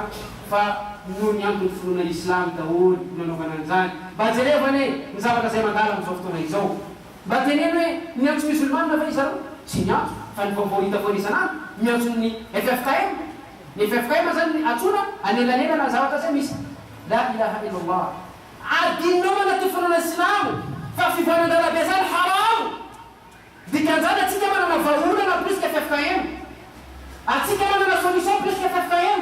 fa noho ny antony finoana islam daholo nanaovana an'izany mba jerevany ny zavatra zay mandala am'izao fotoana izao mba teneny hoe miantso musulmane fa izy reo tsy miantso fa ny vaovao hita foana isan'andro miantso ny FFKM ny FFKM zany atsona anelanelana ny zavatra zay misy la ilaha illallah adinao manaty finoana islamo fa fivanandalabe zany haramo dikan'izany atsika manana vaolana plus que FFKM atsika manana solution plus que FFKM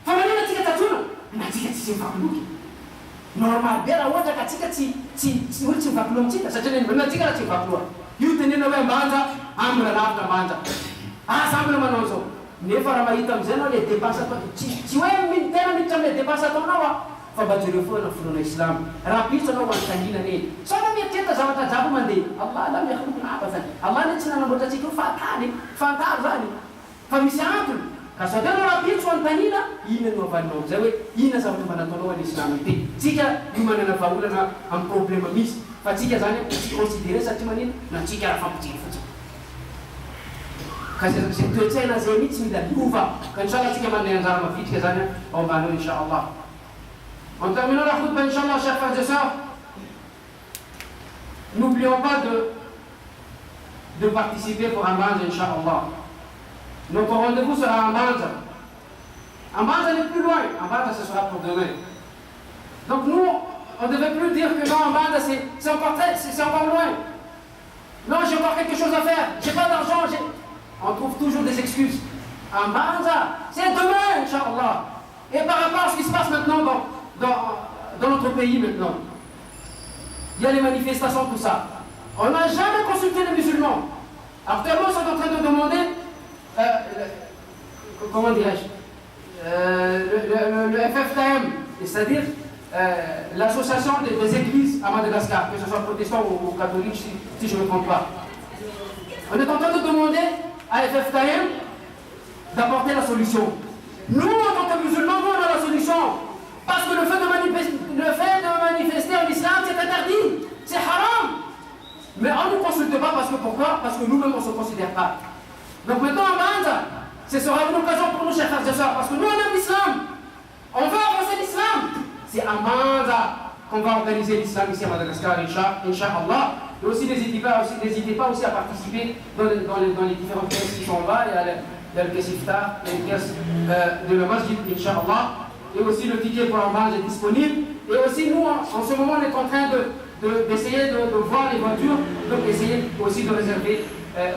fa manina atsika tatsona natsika tsy mivakoloky normal be raha ohatra ka atsika olo tsy mivakolo amitsika satria natsika raha tsy mivakoloa io tenena hoe ambanja ambona lavitra ambanja asa ambona manao zao nefa raha mahita am'izay anao le dépense atao tsy hoe tena miditra am'le dépense ataonao fa mba jereo foana finoana islam raha pitso anao hoantanginana eny sana mieritreita zavatra jabo mandeha allah lam yakhluqna abathan allah ne tsy nanamboatra atsika io fantaro zany fa misy antony ka sady anao raha pitso hoantanina ina no avalinao am'izay hoe ina zavatra mba nataonao any islam ity tsika io manana vaholana amin'ny problème misy fa tsika zany tsy considéré satria manina na tsika raha fampitsiry fotsiny ka zay toetsaina zay mihitsy mila liova ka inchallah tsika mandeha anjara mavitrika zany ao ambany eo inchallah. En terminant la khutbah, Inch'Allah, chers frères et sœurs, n'oublions pas de participer pour Ambanza, Inch'Allah. Notre rendez-vous sera à Ambanza. Ambanza n'est plus loin. Ambanza, ce sera pour demain. Donc nous, on ne devait plus dire que non, Ambanza, c'est encore loin. Non, j'ai encore quelque chose à faire. J'ai pas d'argent. On trouve toujours des excuses. Ambanza, c'est demain, Inch'Allah. Et par rapport à ce qui se passe maintenant dans notre pays maintenant, il y a les manifestations, tout ça. On n'a jamais consulté les musulmans. Actuellement, ils sont en train de demander, comment dirais-je, le FFKM, c'est-à-dire l'association des églises à Madagascar, que ce soit protestants ou catholiques, si je ne me trompe pas. On est en train de demander à FFKM d'apporter la solution. Nous, en tant que musulmans, nous, on a la solution. Parce que le fait de manifester en islam, c'est interdit. C'est haram. Mais on ne nous consulte pas parce que pourquoi? Parce que nous-mêmes, on ne se considère pas. Donc maintenant, en Inde, ce sera une occasion pour nous, chers frères et sœurs, parce que nous, on aime l'islam. On veut avancer l'islam. C'est à Inde qu'on va organiser l'islam ici à Madagascar, Inch'Allah. Et aussi, n'hésitez pas aussi à participer dans les différentes pièces qui sont là. Il y a le caisse iftar, les pièces de la masjid, Inch'Allah. Et aussi le ticket pour Ambanza est disponible. Et aussi nous, en ce moment, on est en train d'essayer de voir les voitures. Donc essayez aussi de réserver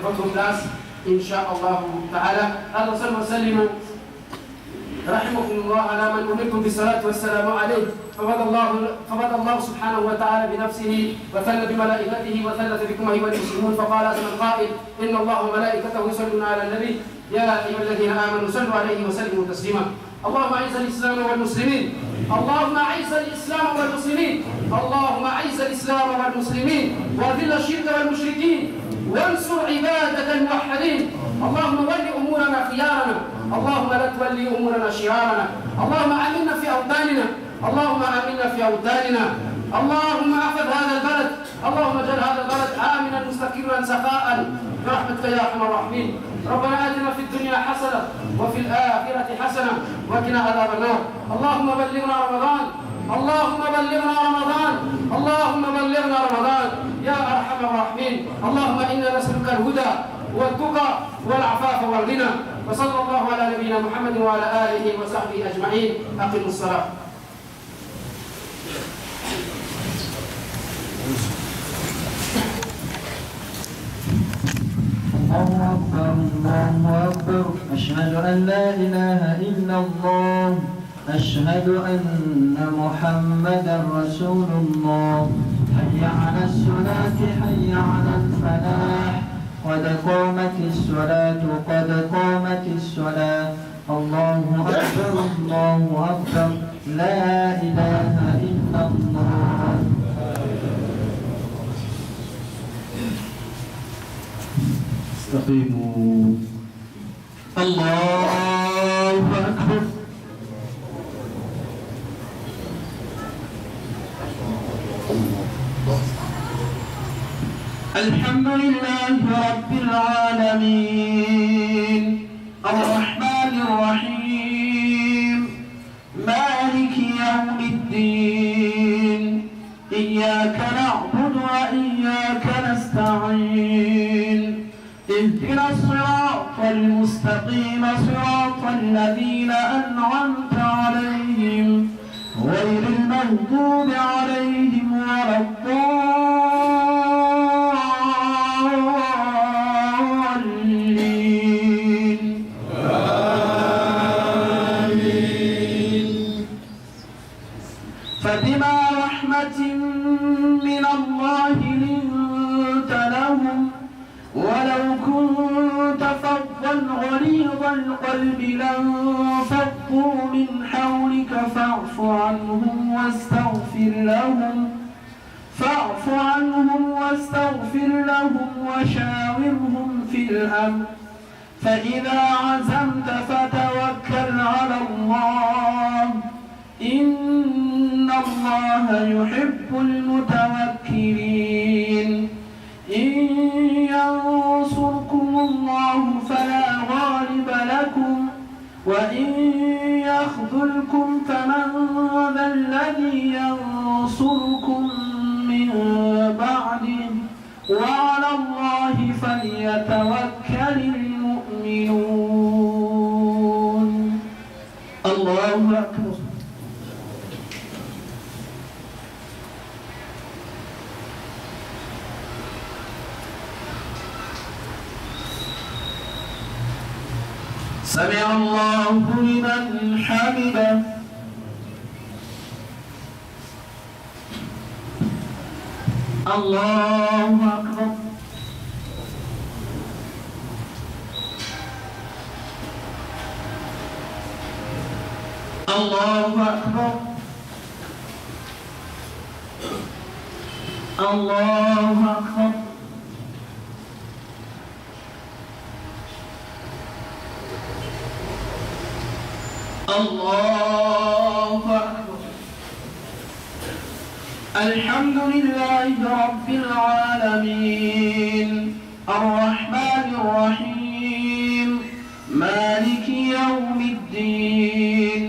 votre place, Inch'Allah ta'ala. Allah sallallahu alayhi wa sallam. رحمكم الله على من أمرتم بالصلاة والسلام عليه فبدأ الله سبحانه وتعالى بنفسه وثنى بملائكته وثلث بكم أيها المسلمون فقال عز من قائل إن الله وملائكته يصلون على النبي يا أيها الذين آمنوا صلوا عليه وسلموا تسليما اللهم أعز الإسلام والمسلمين اللهم أعز الإسلام والمسلمين اللهم أعز الإسلام والمسلمين وأذل الشرك والمشركين وانصر عبادك الموحدين اللهم ول أمورنا خيارنا اللهم لا تولي أمورنا شرارنا اللهم آمنا في أوطاننا اللهم آمنا في أوطاننا اللهم احفظ هذا البلد اللهم اجعل هذا البلد آمنا مستقرا سخاء برحمتك يا أرحم الراحمين ربنا آتنا في الدنيا حسنة وفي الآخرة حسنة وقنا عذاب النار اللهم بلغنا رمضان اللهم بلغنا رمضان اللهم بلغنا رمضان يا أرحم الراحمين اللهم إنا نسألك الهدى والتقى والعفاف والغنى وصلى الله على نبينا محمد وعلى آله وصحبه أجمعين أقيموا الصلاة الله أكبر الله أكبر أشهد أن لا إله إلا الله أشهد أن محمدا رسول الله حي على الصلاة حي على الفلاح قد قامت الصلاة قد قامت الصلاة الله أكبر الله أكبر لا إله إلا الله. استقيموا. الله أكبر. الحمد لله رب العالمين الرحمن الرحيم مالك يوم الدين إياك نعبد وإياك نستعين اهدنا الصراط المستقيم صراط الذين أنعمت عليهم غير المغضوب عليهم ولا الضالين. آمين. فبما رحمة من الله لنت لهم ولو كنت فظا غليظ القلب لانفضوا من حولك فاعف عنهم واستغفر لهم وشاورهم في الأمر فإذا عزمت فتوكل على الله إن الله يحب المتوكلين. إن ينصركم الله فلا غالب لكم وإن يخذلكم فمن ذا الذي ينصركم من بعده وعلى الله فليتوكل المؤمنون. الله أكبر. سمع الله لمن حمده. الله أكبر. الله أكبر. الله أكبر. الله أكبر. الحمد لله رب العالمين الرحمن الرحيم مالك يوم الدين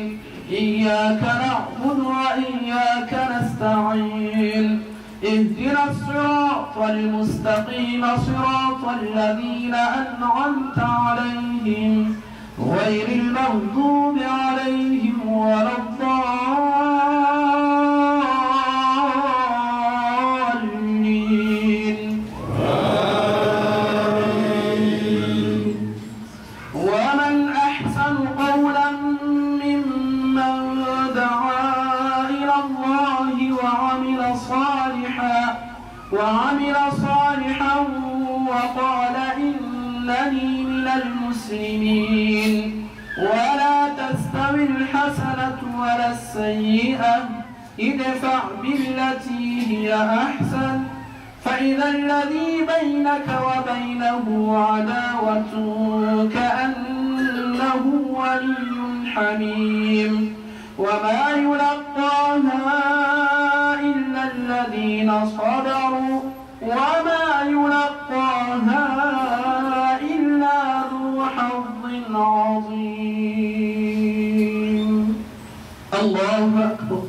إياك نعبد وإياك نستعين اهدنا الصراط المستقيم صراط الذين أنعمت عليهم غير المغضوب عليهم ولا الضالين. ومن أحسن قولا ممن دعا إلى الله وعمل صالحا وقال إنني من المسلمين. ولا تستوي الحسنة ولا السيئة ادفع بالتي هي أحسن فإذا الذي بينك وبينه عداوة كأنه ولي حميم. وما يلقاها إلا الذين صبروا وما يلقاها إلا ذو حظ عظيم. الله أكبر.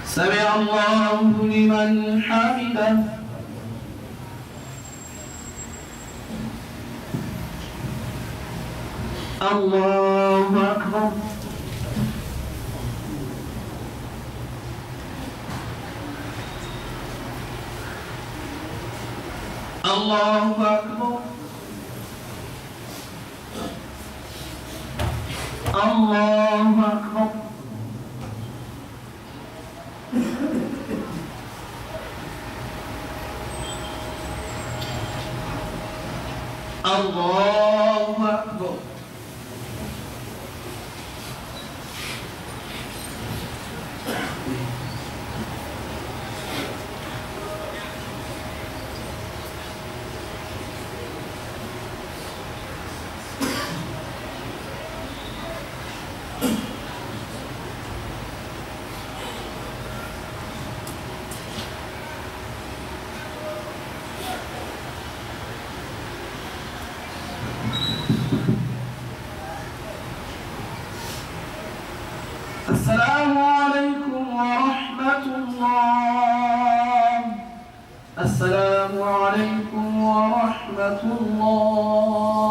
سمع الله لمن حمده. الله أكبر. الله أكبر. الله أكبر. Allahu akbar. السلام عليكم ورحمة الله. السلام عليكم ورحمة الله.